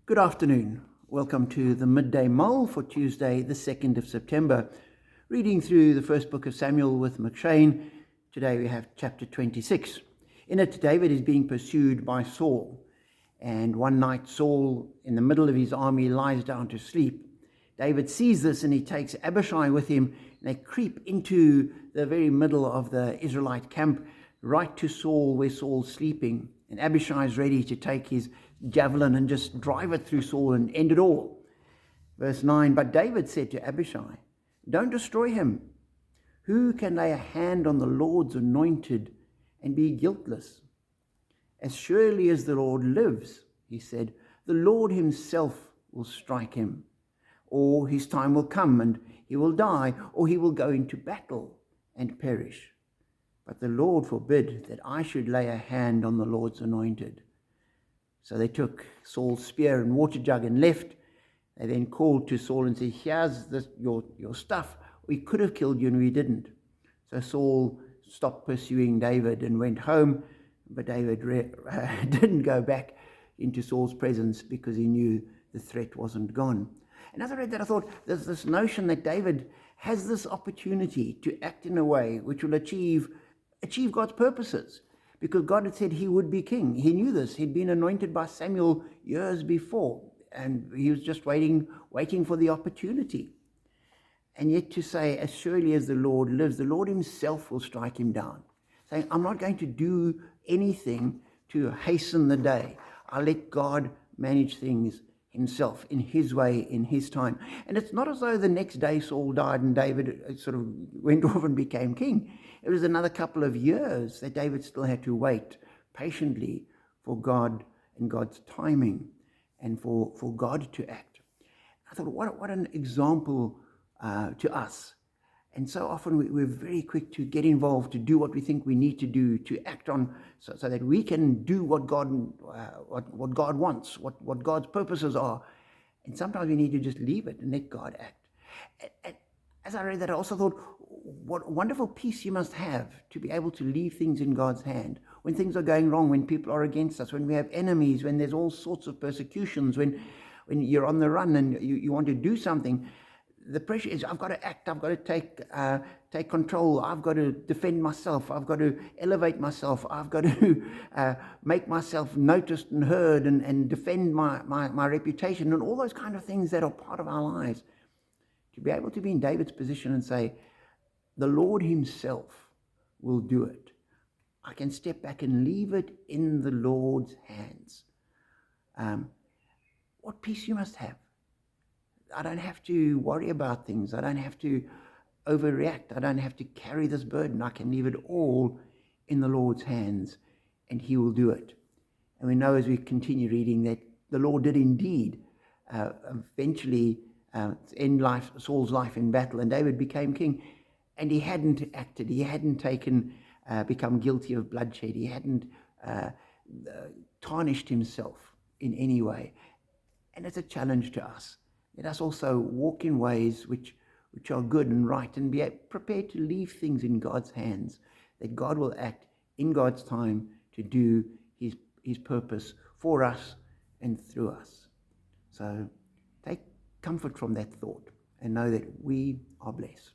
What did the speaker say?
Good afternoon. Welcome to the Midday Mull for Tuesday, the 2nd of September. Reading through the first book of Samuel with McShane. Today we have chapter 26. In it, David is being pursued by Saul. And one night, Saul, in the middle of his army, lies down to sleep. David sees this and he takes Abishai with him. And they creep into the very middle of the Israelite camp, right to Saul, where Saul's sleeping. And Abishai is ready to take his javelin and just drive it through Saul and end it all. Verse 9, but David said to Abishai, don't destroy him. Who can lay a hand on the Lord's anointed and be guiltless? As surely as the Lord lives, he said, the Lord himself will strike him. Or his time will come and he will die, or he will go into battle and perish. But the Lord forbid that I should lay a hand on the Lord's anointed. So they took Saul's spear and water jug and left. They then called to Saul and said, here's your stuff. We could have killed you and we didn't. So Saul stopped pursuing David and went home. But David didn't go back into Saul's presence because he knew the threat wasn't gone. And as I read that, I thought there's this notion that David has this opportunity to act in a way which will achieve God's purposes. Because God had said he would be king. He knew this. He'd been anointed by Samuel years before. And he was just waiting for the opportunity. And yet to say, as surely as the Lord lives, the Lord himself will strike him down. Saying, I'm not going to do anything to hasten the day. I'll let God manage things himself, in his way, in his time. And it's not as though the next day Saul died and David sort of went off and became king. It was another couple of years that David still had to wait patiently for God and God's timing and for God to act. I thought, what an example to us. And so often we're very quick to get involved, to do what we think we need to do, to act on, so that we can do what God wants, what God's purposes are. And sometimes we need to just leave it and let God act. And as I read that, I also thought, what wonderful peace you must have to be able to leave things in God's hand. When things are going wrong, when people are against us, when we have enemies, when there's all sorts of persecutions, when you're on the run and you want to do something, the pressure is, I've got to act, I've got to take control, I've got to defend myself, I've got to elevate myself, I've got to make myself noticed and heard and defend my reputation and all those kind of things that are part of our lives. To be able to be in David's position and say, the Lord himself will do it. I can step back and leave it in the Lord's hands. What peace you must have. I don't have to worry about things. I don't have to overreact. I don't have to carry this burden. I can leave it all in the Lord's hands and he will do it. And we know as we continue reading that the Lord did indeed eventually end Saul's life in battle, and David became king. And he hadn't acted. He hadn't become guilty of bloodshed. He hadn't tarnished himself in any way. And it's a challenge to us. Let us also walk in ways which are good and right, and be prepared to leave things in God's hands, that God will act in God's time to do his purpose for us and through us. So take comfort from that thought and know that we are blessed.